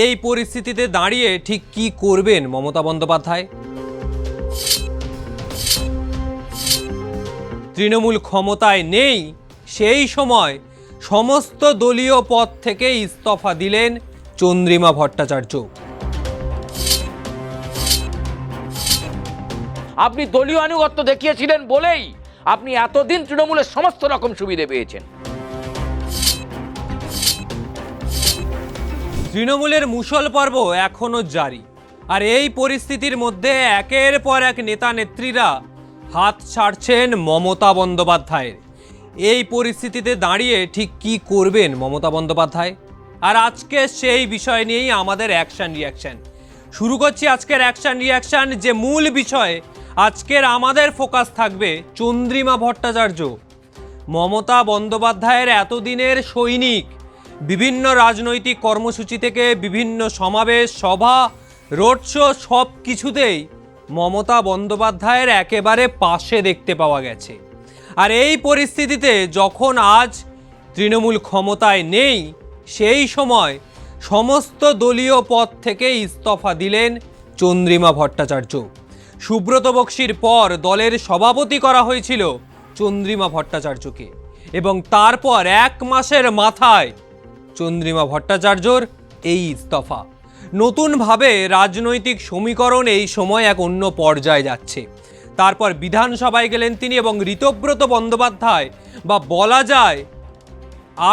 এই পরিস্থিতিতে দাঁড়িয়ে ঠিক কি করবেন মমতা বন্দ্যোপাধ্যায়? তৃণমূল ক্ষমতায় নেই, সেই সময় সমস্ত দলীয় পদ থেকে ইস্তফা দিলেন চন্দ্রিমা ভট্টাচার্য। আপনি দলীয় আনুগত্য দেখিয়েছিলেন বলেই আপনি এতদিন তৃণমূলের সমস্ত রকম সুবিধে পেয়েছেন। তৃণমূলের মুষল পর্ব এখনো জারি, আর এই পরিস্থিতির মধ্যে একের পর এক নেতা নেত্রীরা হাত ছাড়ছেন মমতা বন্দ্যোপাধ্যায়ের। এই পরিস্থিতিতে দাঁড়িয়ে ঠিক কি করবেন মমতা বন্দ্যোপাধ্যায়? আর আজকে সেই বিষয় নিয়েই আমাদের অ্যাকশন রিয়াকশন শুরু করছি। আজকের অ্যাকশন রিয়াকশন যে মূল বিষয়, আজকের আমাদের ফোকাস থাকবে চন্দ্রিমা ভট্টাচার্য, মমতা বন্দ্যোপাধ্যায়ের এতদিনের সৈনিক। বিভিন্ন রাজনৈতিক কর্মসূচি থেকে বিভিন্ন সমাবেশ, সভা, রোড শো সব কিছুতেই মমতা বন্দ্যোপাধ্যায়ের একেবারে পাশে দেখতে পাওয়া গেছে। আর এই পরিস্থিতিতে যখন আজ তৃণমূল ক্ষমতায় নেই, সেই সময় সমস্ত দলীয় পদ থেকে ইস্তফা দিলেন চন্দ্রিমা ভট্টাচার্য। সুব্রত বক্সির পর দলের সভাপতি করা হয়েছিল চন্দ্রিমা ভট্টাচার্যকে, এবং তারপর 1 মাসের মাথায় চন্দ্রিমা ভট্টাচার্যর এই ইস্তফা। নতুনভাবে রাজনৈতিক সমীকরণ এই সময় এক অন্য পর্যায়ে যাচ্ছে। তারপর বিধানসভায় গেলেন তিনি, এবং ঋতব্রত বন্দ্যোপাধ্যায় বা বলা যায়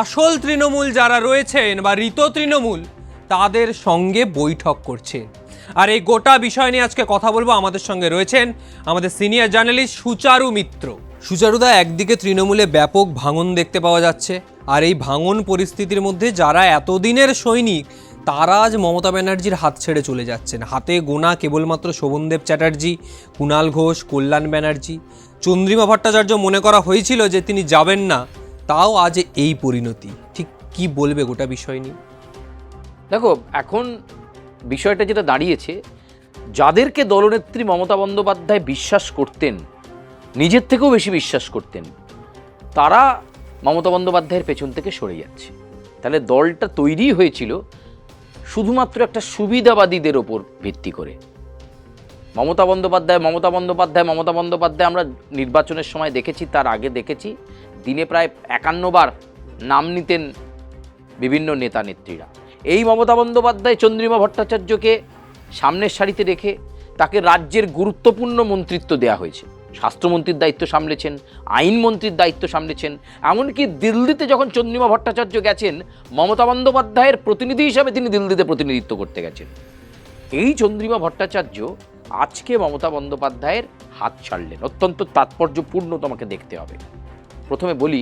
আসল তৃণমূল যারা রয়েছেন বা ঋত তৃণমূল, তাদের সঙ্গে বৈঠক করছেন। আর এই গোটা বিষয় নিয়ে আজকে কথা বলবো। আমাদের সঙ্গে রয়েছেন আমাদের সিনিয়র জার্নালিস্ট সুচারু মিত্র। সুচারুদা, একদিকে তৃণমূলে ব্যাপক ভাঙন দেখতে পাওয়া যাচ্ছে, আর এই ভাঙন পরিস্থিতির মধ্যে যারা এতদিনের সৈনিক তারা আজ মমতা ব্যানার্জির হাত ছেড়ে চলে যাচ্ছেন। হাতে গোনা কেবলমাত্র শোভনদেব চ্যাটার্জি, কুণাল ঘোষ, কল্যাণ ব্যানার্জি। চন্দ্রিমা ভট্টাচার্য মনে করা হয়েছিল যে তিনি যাবেন না, তাও আজ এই পরিণতি। ঠিক কি বলবে গোটা বিষয় নিয়ে? দেখো, এখন বিষয়টা যেটা দাঁড়িয়েছে, যাদেরকে দলনেত্রী মমতা বন্দ্যোপাধ্যায় বিশ্বাস করতেন, নিজের থেকেও বেশি বিশ্বাস করতেন, তারা মমতা বন্দ্যোপাধ্যায়ের পেছন থেকে সরে যাচ্ছে। তাহলে দলটা তৈরি হয়েছিল শুধুমাত্র একটা সুবিধাবাদীদের ওপর ভিত্তি করে। মমতা বন্দ্যোপাধ্যায় আমরা নির্বাচনের সময় দেখেছি, তার আগে দেখেছি, দিনে প্রায় 51 বার নাম নিতেন বিভিন্ন নেতা নেত্রীরা। এই মমতা বন্দ্যোপাধ্যায় চন্দ্রিমা ভট্টাচার্যকে সামনের সারিতে রেখে তাকে রাজ্যের গুরুত্বপূর্ণ মন্ত্রিত্ব দেওয়া হয়েছে। স্বাস্থ্যমন্ত্রীর দায়িত্ব সামলেছেন, আইনমন্ত্রীর দায়িত্ব সামলেছেন, এমনকি দিল্লিতে যখন চন্দ্রিমা ভট্টাচার্য গেছেন, মমতা বন্দ্যোপাধ্যায়ের প্রতিনিধি হিসাবে তিনি দিল্লিতে প্রতিনিধিত্ব করতে গেছেন। এই চন্দ্রিমা ভট্টাচার্য আজকে মমতা বন্দ্যোপাধ্যায়ের হাত ছাড়লেন। অত্যন্ত তাৎপর্যপূর্ণ তোমাকে দেখতে হবে। প্রথমে বলি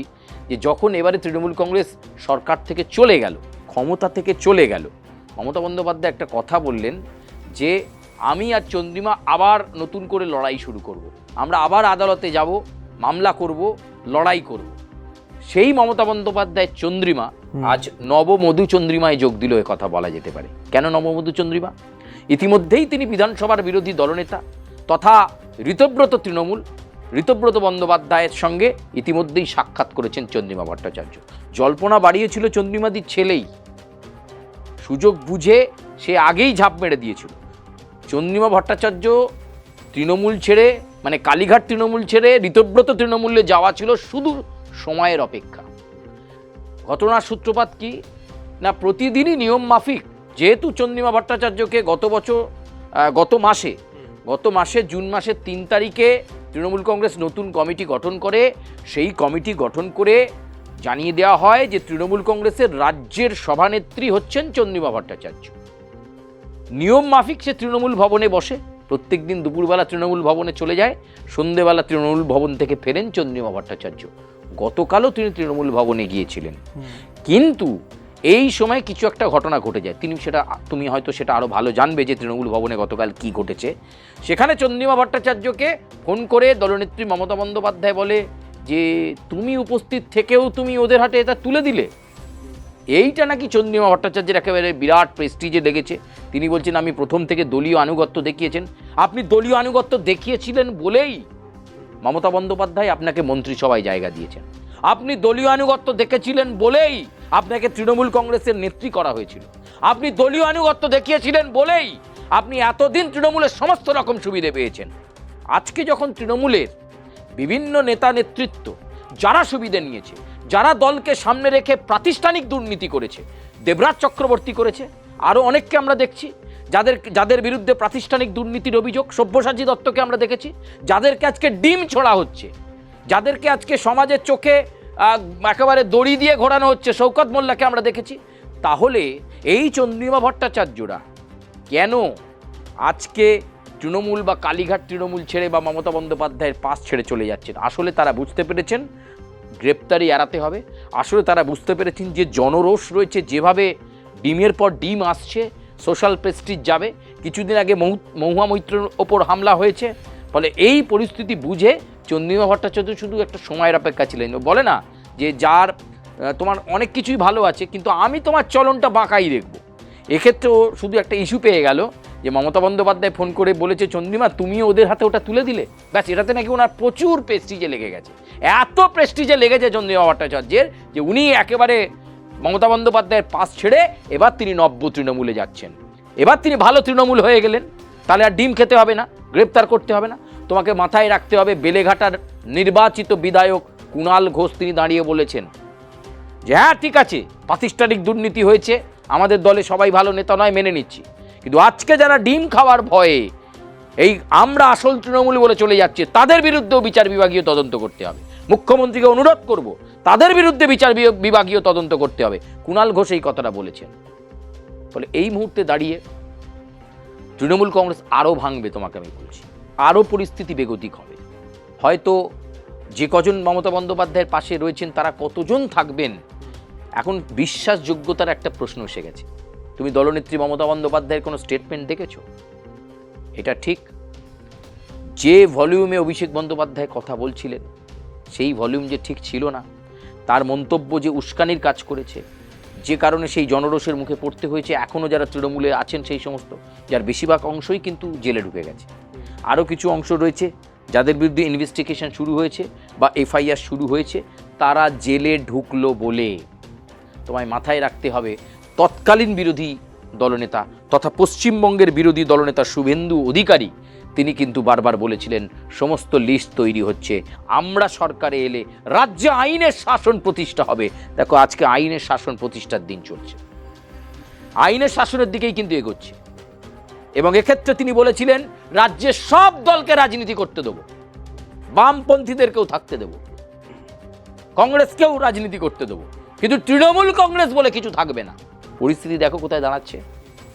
যে যখন এবারে তৃণমূল কংগ্রেস সরকার থেকে চলে গেল, ক্ষমতা থেকে চলে গেল, মমতা বন্দ্যোপাধ্যায় একটা কথা বললেন যে আমি আর চন্দ্রিমা আবার নতুন করে লড়াই শুরু করব, আমরা আবার আদালতে যাব, মামলা করব, লড়াই করব। সেই মমতা বন্দ্যোপাধ্যায় চন্দ্রিমা আজ নবমধু চন্দ্রিমায় যোগ দিল, কথা বলা যেতে পারে। কেন নবমধু চন্দ্রিমা? ইতিমধ্যেই তিনি বিধানসভার বিরোধী দলনেতা তথা ঋতব্রত বন্দ্যোপাধ্যায়ের সঙ্গে ইতিমধ্যেই সাক্ষাৎ করেছেন চন্দ্রিমা ভট্টাচার্য। জল্পনা বাড়িয়েছিল চন্দ্রিমাদির ছেলেই, সুযোগ বুঝে সে আগেই ঝাঁপ মেরে দিয়েছিল। চন্দ্রিমা ভট্টাচার্য তৃণমূল ছেড়ে, মানে কালীঘাট তৃণমূল ছেড়ে ঋতব্রত তৃণমূলে যাওয়া ছিল শুধু সময়ের অপেক্ষা। ঘটনার সূত্রপাত কি না, প্রতিদিনই নিয়ম মাফিক, যেহেতু চন্দ্রিমা ভট্টাচার্যকে গত মাসে জুন মাসের 3 তারিখে তৃণমূল কংগ্রেস নতুন কমিটি গঠন করে, সেই কমিটি গঠন করে জানিয়ে দেওয়া হয় যে তৃণমূল কংগ্রেসের রাজ্যের সভানেত্রী হচ্ছেন চন্দ্রিমা ভট্টাচার্য। নিয়ম মাফিক সে তৃণমূল ভবনে বসে, প্রত্যেক দিন দুপুরবেলা তৃণমূল ভবনে চলে যায়, সন্ধ্যেবেলা তৃণমূল ভবন থেকে ফেরেন চন্দ্রিমা ভট্টাচার্য। গতকালও তিনি তৃণমূল ভবনে গিয়েছিলেন, কিন্তু এই সময় কিছু একটা ঘটনা ঘটে যায়। তুমি হয়তো সেটা আরও ভালো জানবে যে তৃণমূল ভবনে গতকাল কি ঘটেছে। সেখানে চন্দ্রিমা ভট্টাচার্যকে ফোন করে দলনেত্রী মমতা বন্দ্যোপাধ্যায় বলে যে তুমি উপস্থিত থেকেও তুমি ওদের হাতে এটা তুলে দিলে। এইটা নাকি চন্দ্রিমা ভট্টাচার্যের একেবারে বিরাট প্রেস্টিজে লেগেছে। তিনি বলছেন আমি প্রথম থেকে দলীয় আনুগত্য দেখিয়েছেন, আপনি দলীয় আনুগত্য দেখিয়েছিলেন বলেই মমতা বন্দ্যোপাধ্যায় আপনাকে মন্ত্রিসভায় জায়গা দিয়েছেন। আপনি দলীয় আনুগত্য দেখেছিলেন বলেই আপনাকে তৃণমূল কংগ্রেসের নেত্রী করা হয়েছিল। আপনি দলীয় আনুগত্য দেখিয়েছিলেন বলেই আপনি এতদিন তৃণমূলের সমস্ত রকম সুবিধে পেয়েছেন। আজকে যখন তৃণমূলের বিভিন্ন নেতা নেতৃত্ব যারা সুবিধে নিয়েছে, যারা দলকে সামনে রেখে প্রাতিষ্ঠানিক দুর্নীতি করেছে, দেবরাজ চক্রবর্তী করেছে, আরও অনেককে আমরা দেখছি যাদের বিরুদ্ধে প্রাতিষ্ঠানিক দুর্নীতির অভিযোগ, সব্যসাচী দত্তকে আমরা দেখেছি, যাদেরকে আজকে ডিম ছোড়া হচ্ছে, যাদেরকে আজকে সমাজের চোখে একেবারে দড়ি দিয়ে ঘোরানো হচ্ছে, শওকত মোল্লাকে আমরা দেখেছি। তাহলে এই চন্দ্রিমা ভট্টাচার্যরা কেন আজকে তৃণমূল বা কালীঘাট তৃণমূল ছেড়ে বা মমতা বন্দ্যোপাধ্যায়ের পাশ ছেড়ে চলে যাচ্ছেন? আসলে তারা বুঝতে পেরেছেন গ্রেপ্তারি এড়াতে হবে। আসলে তারা বুঝতে পেরেছেন যে জনরোষ রয়েছে, যেভাবে ডিমের পর ডিম আসছে, সোশ্যাল প্রেস্টিজ যাবে। কিছুদিন আগে মহুয়া মৈত্রের ওপর হামলা হয়েছে। ফলে এই পরিস্থিতি বুঝে চন্দ্রিমা ভট্টাচার্য শুধু একটা সময়ের অপেক্ষা ছিলেন। বলে না যে যার তোমার অনেক কিছুই ভালো আছে, কিন্তু আমি তোমার চলনটা বাঁকাই দেখবো। এক্ষেত্রেও শুধু একটা ইস্যু পেয়ে গেল যে মমতা বন্দ্যোপাধ্যায় ফোন করে বলেছে, চন্দ্রিমা তুমিও ওদের হাতে ওটা তুলে দিলে, ব্যাস এটাতে নাকি ওনার প্রচুর প্রেস্টিজে লেগে গেছে। এত প্রেস্টিজে লেগেছে চন্দ্রিমা ভট্টাচার্যের যে উনি একেবারে মমতা বন্দ্যোপাধ্যায়ের পাশ ছেড়ে এবার তিনি নব্য তৃণমূলে যাচ্ছেন। এবার তিনি ভালো তৃণমূল হয়ে গেলেন। তাহলে আর ডিম খেতে হবে না, গ্রেপ্তার করতে হবে না। তোমাকে মাথায় রাখতে হবে, বেলেঘাটার নির্বাচিত বিধায়ক কুণাল ঘোষ তিনি দাঁড়িয়ে বলেছেন যে হ্যাঁ ঠিক আছে, প্রাতিষ্ঠানিক দুর্নীতি হয়েছে, আমাদের দলে সবাই ভালো নেতা নয়, মেনে নিচ্ছি, কিন্তু আজকে যারা ডিম খাওয়ার ভয়ে এই আমরা আসল তৃণমূল বলে চলে যাচ্ছে, তাদের বিরুদ্ধেও বিচার বিভাগীয় তদন্ত করতে হবে। মুখ্যমন্ত্রীকে অনুরোধ করব, তাদের বিরুদ্ধে বিচার বিভাগীয় তদন্ত করতে হবে। কুণাল ঘোষ এই কথাটা বলেছেন। ফলে এই মুহূর্তে দাঁড়িয়ে তৃণমূল কংগ্রেস আরও ভাঙবে, তোমাকে আমি বলছি, আরও পরিস্থিতি বেগতিক হবে। হয়তো যে কজন মমতা বন্দ্যোপাধ্যায়ের পাশে রয়েছেন তারা কতজন থাকবেন, এখন বিশ্বাসযোগ্যতার একটা প্রশ্ন এসে গেছে। তুমি দলনেত্রী মমতা বন্দ্যোপাধ্যায়ের কোনো স্টেটমেন্ট দেখেছো? এটা ঠিক যে ভলিউমে অভিষেক বন্দ্যোপাধ্যায় কথা বলছিলেন সেই ভলিউম যে ঠিক ছিল না, তার মন্তব্য যে উস্কানির কাজ করেছে, যে কারণে সেই জনরোষের মুখে পড়তে হয়েছে, এখনও যারা তৃণমূলে আছেন সেই সমস্ত, যার বেশিরভাগ অংশই কিন্তু জেলে ঢুকে গেছে। আরও কিছু অংশ রয়েছে যাদের বিরুদ্ধে ইনভেস্টিগেশন শুরু হয়েছে বা এফআইআর শুরু হয়েছে, তারা জেলে ঢুকলো বলে তোমায় মাথায় রাখতে হবে তৎকালীন বিরোধী দলনেতা তথা পশ্চিমবঙ্গের বিরোধী দলনেতা শুভেন্দু অধিকারী তিনি কিন্তু বারবার বলেছিলেন সমস্ত লিস্ট তৈরি হচ্ছে, আমরা সরকারে এলে রাজ্যে আইনের শাসন প্রতিষ্ঠা হবে। দেখো আজকে আইনের শাসন প্রতিষ্ঠার দিন চলছে, আইনের শাসনের দিকেই কিন্তু এগোচ্ছে। এবং এক্ষেত্রে তিনি বলেছিলেন রাজ্যের সব দলকে রাজনীতি করতে দেবো, বামপন্থীদেরকেও থাকতে দেবো, কংগ্রেসকেও রাজনীতি করতে দেবো, কিন্তু তৃণমূল কংগ্রেস বলে কিছু থাকবে না। পরিস্থিতি দেখো কোথায় দাঁড়াচ্ছে।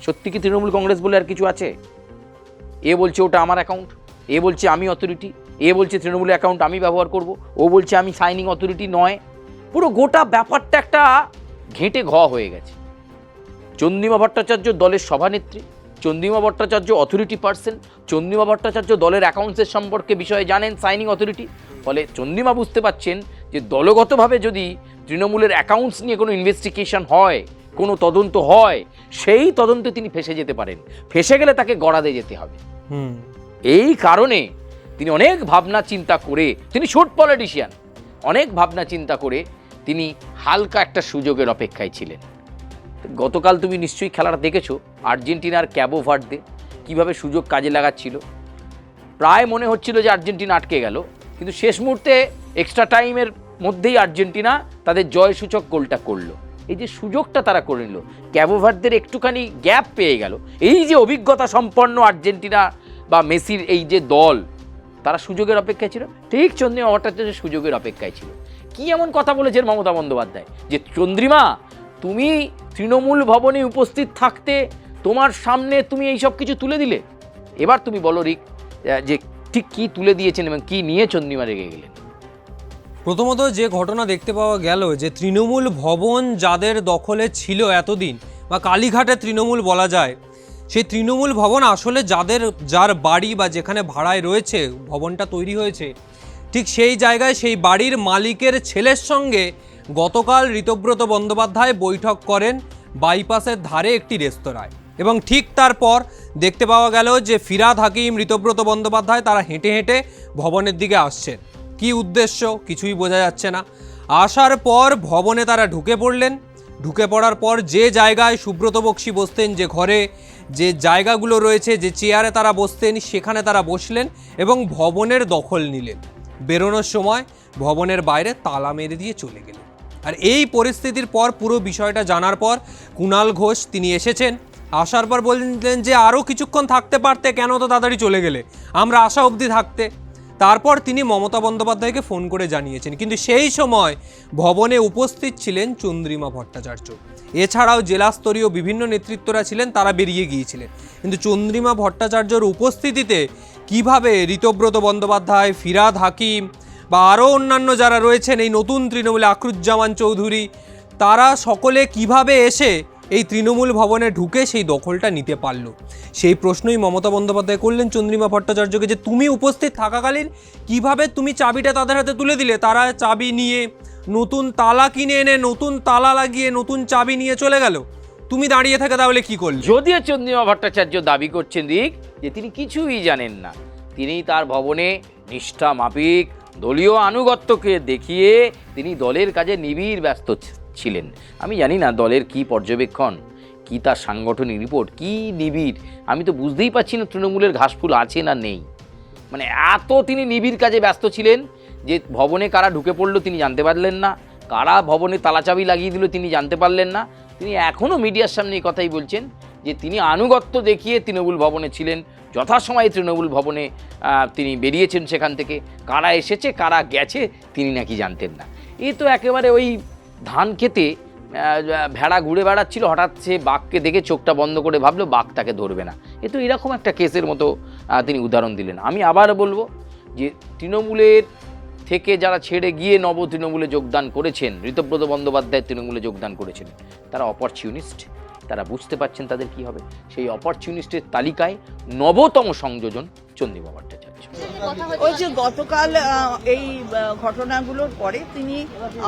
সত্যি কি তৃণমূল কংগ্রেস বলে আর কিছু আছে? এ বলছে ওটা আমার অ্যাকাউন্ট, এ বলছে আমি অথরিটি, এ বলছে তৃণমূলের অ্যাকাউন্ট আমি ব্যবহার করব, ও বলছে আমি সাইনিং অথরিটি নয়। পুরো গোটা ব্যাপারটা একটা ঘেঁটে হয়ে গেছে। চন্দ্রিমা ভট্টাচার্য দলের সভানেত্রী, চন্দ্রিমা ভট্টাচার্য অথরিটি পার্সন, চন্দ্রিমা ভট্টাচার্য দলের অ্যাকাউন্টসের সম্পর্কে বিষয়ে জানেন, সাইনিং অথরিটি। ফলে চন্দ্রিমা বুঝতে পারছেন যে দলগতভাবে যদি তৃণমূলের অ্যাকাউন্টস নিয়ে কোনো ইনভেস্টিগেশন হয়, কোনো তদন্ত হয়, সেই তদন্তে তিনি ফেসে যেতে পারেন। ফেসে গেলে তাকে গড়াতে যেতে হবে। এই কারণে তিনি অনেক ভাবনা চিন্তা করে, তিনি শুট পলিটিশিয়ান, অনেক ভাবনা চিন্তা করে তিনি হালকা একটা সুযোগের অপেক্ষায় ছিলেন। গতকাল তুমি নিশ্চয়ই খেলাটা দেখেছো, আর্জেন্টিনার ক্যাবো ভার্দে কীভাবে সুযোগ কাজে লাগাচ্ছিল। প্রায় মনে হচ্ছিল যে আর্জেন্টিনা আটকে গেল, কিন্তু শেষ মুহূর্তে এক্সট্রা টাইমের মধ্যেই আর্জেন্টিনা তাদের জয়সূচক গোলটা করলো। এই যে সুযোগটা তারা করে নিল, ক্যাবো ভার্দের একটুখানি গ্যাপ পেয়ে গেল। এই যে অভিজ্ঞতা সম্পন্ন আর্জেন্টিনা বা মেসির এই যে দল, তারা সুযোগের অপেক্ষায় ছিল, ঠিক চন্দ্রিমা ভট্টাচার্য সুযোগের অপেক্ষায় ছিল। কি এমন কথা বলেছেন মমতা বন্দ্যোপাধ্যায় যে চন্দ্রিমা তুমি তৃণমূল ভবনে উপস্থিত থাকতে তোমার সামনে তুমি এই সব কিছু তুলে দিলে, এবার তুমি বলো রিক যে ঠিক কী তুলে দিয়েছেন এবং কী নিয়ে চন্দ্রিমা রেগে গেলেন? প্রথমত যে ঘটনা দেখতে পাওয়া গেল যে তৃণমূল ভবন যাদের দখলে ছিল এতদিন, বা কালীঘাটে তৃণমূল বলা যায়, সেই তৃণমূল ভবন আসলে যার বাড়ি বা যেখানে ভাড়ায় রয়েছে ভবনটা তৈরি হয়েছে, ঠিক সেই জায়গায় সেই বাড়ির মালিকের ছেলের সঙ্গে গতকাল ঋতব্রত বন্দ্যোপাধ্যায় বৈঠক করেন বাইপাসের ধারে একটি রেস্তোরাঁয়। এবং ঠিক তারপর দেখতে পাওয়া গেল যে ফিরহাদ হাকিম, ঋতব্রত বন্দ্যোপাধ্যায় তারা হেঁটে হেঁটে ভবনের দিকে আসছেন। কি উদ্দেশ্য কিছুই বোঝা যাচ্ছে না। আসার পর ভবনে তারা ঢুকে পড়লেন। ঢুকে পড়ার পর যে জায়গায় সুব্রত বক্সী বসতেন, যে ঘরে যে জায়গাগুলো রয়েছে, যে চেয়ারে তারা বসতেন, সেখানে তারা বসলেন এবং ভবনের দখল নিলেন। বেরোনোর সময় ভবনের বাইরে তালা মেরে দিয়ে চলে গেলেন। আর এই পরিস্থিতির পর, পুরো বিষয়টা জানার পর কুণাল ঘোষ তিনি এসেছেন। আসার পর বললেন যে আরও কিছুক্ষণ থাকতে পারতে, কেন তো তাড়াতাড়ি চলে গেলে, আমরা আসা অবধি থাকতে। তারপর তিনি মমতা বন্দ্যোপাধ্যায়কে ফোন করে জানিয়েছেন, কিন্তু সেই সময় ভবনে উপস্থিত ছিলেন চন্দ্রিমা ভট্টাচার্য। এছাড়াও জেলাস্তরীয় বিভিন্ন নেতৃত্বরা ছিলেন, তারা বেরিয়ে গিয়েছিলেন। কিন্তু চন্দ্রিমা ভট্টাচার্যর উপস্থিতিতে কিভাবে ঋতব্রত বন্দ্যোপাধ্যায়, ফিরাদ হাকিম বা আরও অন্যান্য যারা রয়েছেন এই নতুন তৃণমূলে, আখরুজ্জামান চৌধুরী, তারা সকলে কিভাবে এসে এই তৃণমূল ভবনে ঢুকে সেই দখলটা নিতে পারল, সেই প্রশ্নই মমতা বন্দ্যোপাধ্যায় করলেন চন্দ্রিমা ভট্টাচার্যকে, যে তুমি উপস্থিত থাকাকালীন কিভাবে তুমি চাবিটা তাদের হাতে তুলে দিলে। তারা চাবি নিয়ে নতুন তালা কিনে এনে নতুন তালা লাগিয়ে নতুন চাবি নিয়ে চলে গেল, তুমি দাঁড়িয়ে থেকে তাহলে কি করলে? যদিও চন্দ্রিমা ভট্টাচার্য দাবি করছেন যে তিনি কিছুই জানেন না, তিনি তার ভবনে নিষ্ঠা মাফিক দলীয় আনুগত্যকে দেখিয়ে তিনি দলের কাজে নিবিড় ব্যস্ত ছিলেন। আমি জানি না দলের কি পর্যবেক্ষণ, কি তার সাংগঠনিক রিপোর্ট, কি নিবিড়, আমি তো বুঝতেই পারছি না তৃণমূলের ঘাসফুল আছে না নেই। মানে এত তিনি নিবিড় কাজে ব্যস্ত ছিলেন যে ভবনে কারা ঢুকে পড়লো তিনি জানতে পারলেন না, কারা ভবনে তালাচাবি লাগিয়ে দিল তিনি জানতে পারলেন না। তিনি এখনও মিডিয়ার সামনে এই কথাই বলছেন যে তিনি আনুগত্য দেখিয়ে তৃণমূল ভবনে ছিলেন, যথাসময়ে তৃণমূল ভবনে তিনি বেরিয়েছেন সেখান থেকে। কারা এসেছে কারা গেছে তিনি নাকি জানতেন না। এ তো একেবারে ওই ধান খেতে ভেড়া ঘুরে বেড়াচ্ছিল, হঠাৎ সে বাঘকে দেখে চোখটা বন্ধ করে ভাবলো বাঘ তাকে ধরবে না। এ তো এরকম একটা কেসের মতো তিনি উদাহরণ দিলেন। আমি আবার বলবো যে তৃণমূলের থেকে যারা ছেড়ে গিয়ে নব তৃণমূলে যোগদান করেছেন, ঋতব্রত বন্দ্যোপাধ্যায় তৃণমূলে যোগদান করেছেন, তারা অপরচুনিস্ট, তারা বুঝতে পারছেন তাদের কি হবে। সেই অপরচুনিস্টের তালিকায় নবতম সংযোজন চন্দ্রিমা ভট্টাচার্য। ওই যে গতকাল এই ঘটনাগুলোর পরে তিনি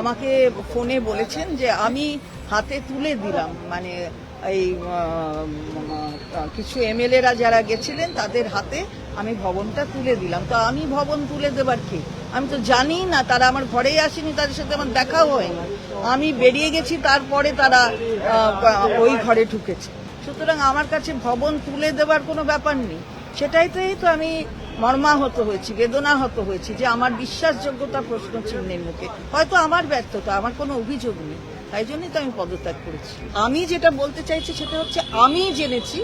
আমাকে ফোনে বলেছেন যে আমি হাতে তুলে দিলাম, মানে এই কিছু এমএলএরা যারা গেছিলেন তাদের হাতে আমি ভবনটা তুলে দিলাম। তো আমি ভবন তুলে দেবার কি, আমি তো জানি না, তারা আমার ঘরেই আসেনি, তাদের সাথে আমার দেখাও হয়নি, আমি বেরিয়ে গেছি, তারপরে তারা ওই ঘরে ঢুকেছে। সুতরাং আমার কাছে ভবন তুলে দেবার কোনো ব্যাপার নেই। সেটাইতেই তো আমি মর্মাহত হয়েছি, বেদনাহত হয়েছি যে আমার বিশ্বাসযোগ্যতা প্রশ্ন চিহ্নের মুখে। হয়তো আমার ব্যর্থতা, আমার কোনো অভিযোগ নেই, তাই জন্যই তো আমি পদত্যাগ করেছি। আমি যেটা বলতে চাইছি সেটা হচ্ছে আমি জেনেছি,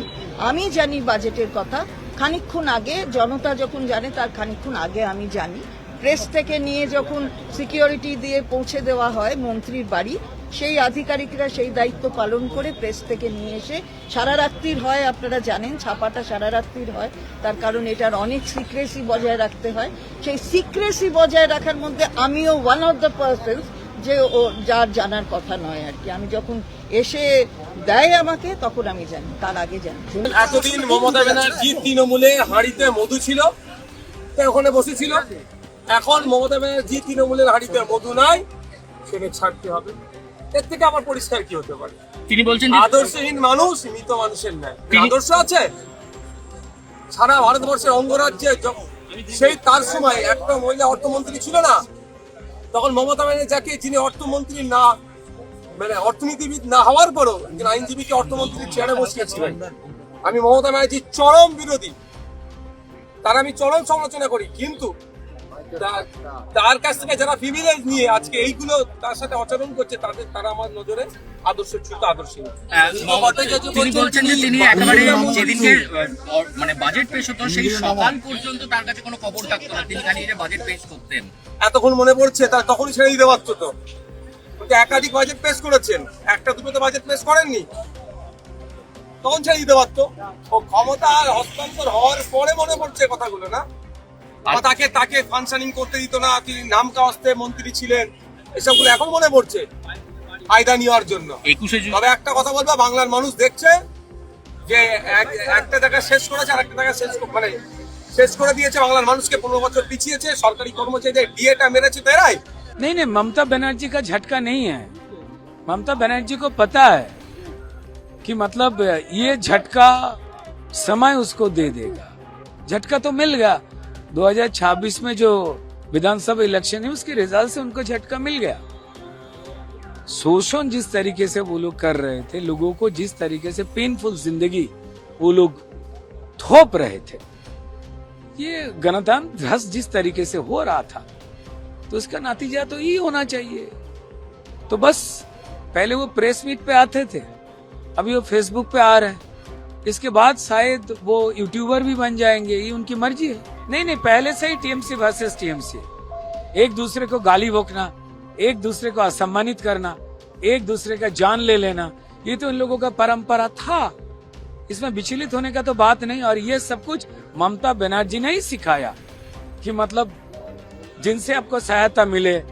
আমি জানি বাজেটের কথা খানিকক্ষণ আগে, জনতা যখন জানে তার খানিকক্ষণ আগে আমি জানি। প্রেস থেকে নিয়ে যখন সিকিউরিটি দিয়ে পৌঁছে দেওয়া হয় মন্ত্রীর বাড়ি, সেই আধিকারিকরা সেই দায়িত্ব পালন করে প্রেস থেকে নিয়ে এসে সারা রাত্রির হয়, আপনারা জানেন ছাপাটা সারা রাত্রির হয়, তার কারণ এটার অনেক সিক্রেসি বজায় রাখতে হয়। সেই সিক্রেসি বজায় রাখার মধ্যে আমিও ওয়ান অফ দ্য পার্সনস যে ও যার জানার কথা নয় আর কি। আমি যখন এসে দেয় আমাকে তখন আমি জানি, তার আগে জানি। এতদিন মমতা ব্যানার্জি তৃণমূলে হাঁড়িতে মধু ছিল, তাই ওখানে বসেছিল। এখন মমতা ব্যানার্জি তৃণমূলের হাঁড়িতে মধু নাই, সেটা ছাড়তে হবে। এর থেকে আবার পরিষ্কার কি হতে পারে? তিনি বলছেন আদর্শহীন মানুষ মৃত মানুষের ন্যায়। আদর্শ আছে সারা ভারতবর্ষের অঙ্গরাজ্যে, সেই তার সময় একটা মহিলা অর্থমন্ত্রী ছিল না, তখন মমতা ব্যানার্জি যিনি অর্থমন্ত্রী না, মানে অর্থনীতিবিদ না হওয়ার পরও একজন আইনজীবীকে অর্থমন্ত্রীর চেয়ারে বসিয়েছিলেন। আমি মমতা ব্যানার্জির চরম বিরোধী, তার আমি চরম সমালোচনা করি, কিন্তু তার কাছ থেকে যারা প্রিভিলেজ নিয়ে আজকে এইগুলো তার সাথে আচরণ করছে, তারা আমার নজরে আদর্শচ্যুত, আদর্শহীন। তিনি বলছেন যে তিনি একেবারে যেদিনকে মানে বাজেট পেশ হতো সেই সকাল পর্যন্ত তার কাছে কোনো খবর থাকতো না, তিনি খালি বাজেট পেশ করতেন। এতক্ষণ মনে পড়ছে তার তখনই ছেড়ে দিতে পারতো তো, কিন্তু একাধিক বাজেট পেশ করেছেন, একটা দুটো তো বাজেট পেশ করেননি, তখন ছেড়ে দিতে পারতো। ও ক্ষমতা হস্তান্তর হওয়ার পরে মনে পড়ছে কথাগুলো না, তাকে ফাংশনিং করতে দিত না, তিনি নাম কাওয়াস্তে মন্ত্রী ছিলেন, এসবগুলো এখন মনে পড়ছে ফায়দা নেওয়ার জন্য। তবে একটা কথা বলবো, বাংলার মানুষ দেখছে যে একটা জায়গা শেষ করেছে আর একটা জায়গা শেষ করে দিয়েছে, বাংলার মানুষকে 15 বছর পিছিয়েছে, সরকারি কর্মচারীদের ডিএটা মেরেছে তো এরাই। नहीं ममता बनर्जी का झटका नहीं है। ममता बनर्जी को पता है कि मतलब ये झटका समय उसको दे देगा। झटका तो मिल गया 2026 में जो विधानसभा इलेक्शन है उसके रिजल्ट से उनको झटका मिल गया। शोषण जिस तरीके से वो लोग कर रहे थे, लोगों को जिस तरीके से पेनफुल जिंदगी वो लोग थोप रहे थे, ये गणतंत्र ध्वस्त जिस तरीके से हो रहा था, तो इसका नतीजा तो यही होना चाहिए। तो बस पहले वो प्रेस मीट पे आते थे, अभी वो फेसबुक पे आ रहे हैं, इसके बाद शायद वो यूट्यूबर भी बन जाएंगे, ये उनकी मर्जी है। नहीं, पहले से ही टीएमसी वर्सेस टीएमसी, एक दूसरे को गाली बकना, एक दूसरे को असम्मानित करना, एक दूसरे का जान ले लेना, ये तो इन लोगों का परंपरा था। इसमें विचलित होने का तो बात नहीं। और ये सब कुछ ममता बनर्जी ने ही सिखाया कि मतलब जिनसे आपको सहायता मिले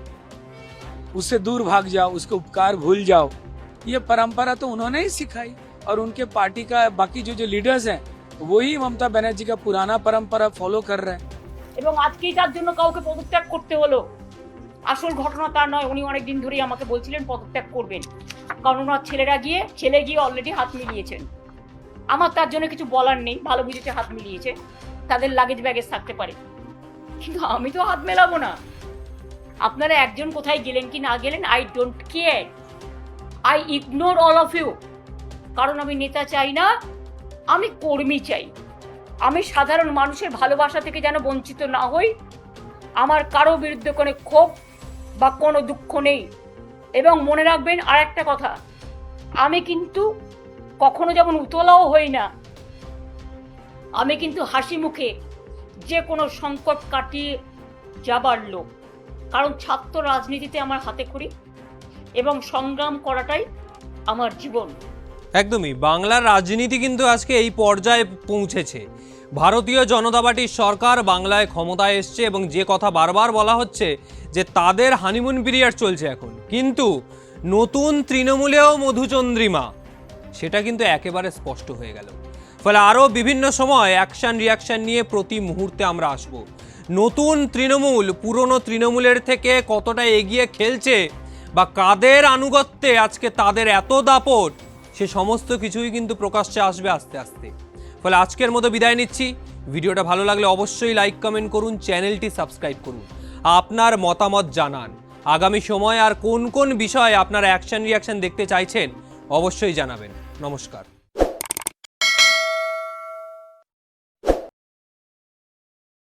उससे दूर भाग जाओ, उसके उपकार भूल जाओ, ये परंपरा तो उन्होंने ही सिखाई। और उनके पार्टी का बाकी जो लीडर्स हैं वही ममता बनर्जी का पुराना परंपरा फॉलो कर रहे हैं। এবং আজকেই তার জন্য কাউকে পদত্যাগ করতে হলো, আসল ঘটনা তা নয়। উনি অনেক দিন ধরেই আমাকে বলছিলেন পদত্যাগ করবেন, কারণ ওনার ছেলে গিয়ে অলরেডি হাত মিলিয়েছেন। আমার তার জন্য কিছু বলার নেই, ভালো বুঝেছে হাত মিলিয়েছে, তাদের লাগেজ ব্যাগেজ থাকতে পারে, কিন্তু আমি তো হাত মেলাবো না। আপনারা একজন কোথায় গেলেন কি না গেলেন, I don't care, I ignore all of you. কারণ আমি নেতা চাই না, আমি কর্মী চাই। আমি সাধারণ মানুষের ভালোবাসা থেকে যেন বঞ্চিত না হই, আমার কারো বিরুদ্ধে কোনো ক্ষোভ বা কোনো দুঃখ নেই। এবং মনে রাখবেন আর একটা কথা, আমি কিন্তু কখনো যেমন উতলাও হই না, আমি কিন্তু হাসি মুখে যে কোনো সংকট কাটিয়ে যাবার লোক। কারণ ছাত্র রাজনীতিতে আমার হাতে খড়ি এবং সংগ্রাম করাটাই আমার জীবন। একদমই, বাংলার রাজনীতি কিন্তু আজকে এই পর্যায়ে পৌঁছেছে। ভারতীয় জনতা পার্টির সরকার বাংলায় ক্ষমতায় এসছে এবং যে কথা বারবার বলা হচ্ছে যে তাদের হানিমুন পিরিয়ড চলছে এখন, কিন্তু নতুন তৃণমূলেও মধুচন্দ্রিমা, সেটা কিন্তু একেবারে স্পষ্ট হয়ে গেল। ফলে আরও বিভিন্ন সময় অ্যাকশন রিয়াকশন নিয়ে প্রতি মুহূর্তে আমরা আসব। নতুন তৃণমূল পুরনো তৃণমূলের থেকে কতটা এগিয়ে খেলছে বা কাদের আনুগত্যে আজকে তাদের এত দাপট, সে সমস্ত কিছুই কিন্তু প্রকাশ্যে আসবে আস্তে আস্তে। ফলে আজকের মতো বিদায় নিচ্ছি। ভিডিওটা ভালো লাগলে অবশ্যই লাইক কমেন্ট করুন, চ্যানেলটি সাবস্ক্রাইব করুন, আপনার মতামত জানান। আগামী সময় আর কোন কোন বিষয়ে আপনারা অ্যাকশন রিয়াকশন দেখতে চাইছেন অবশ্যই জানাবেন। নমস্কার।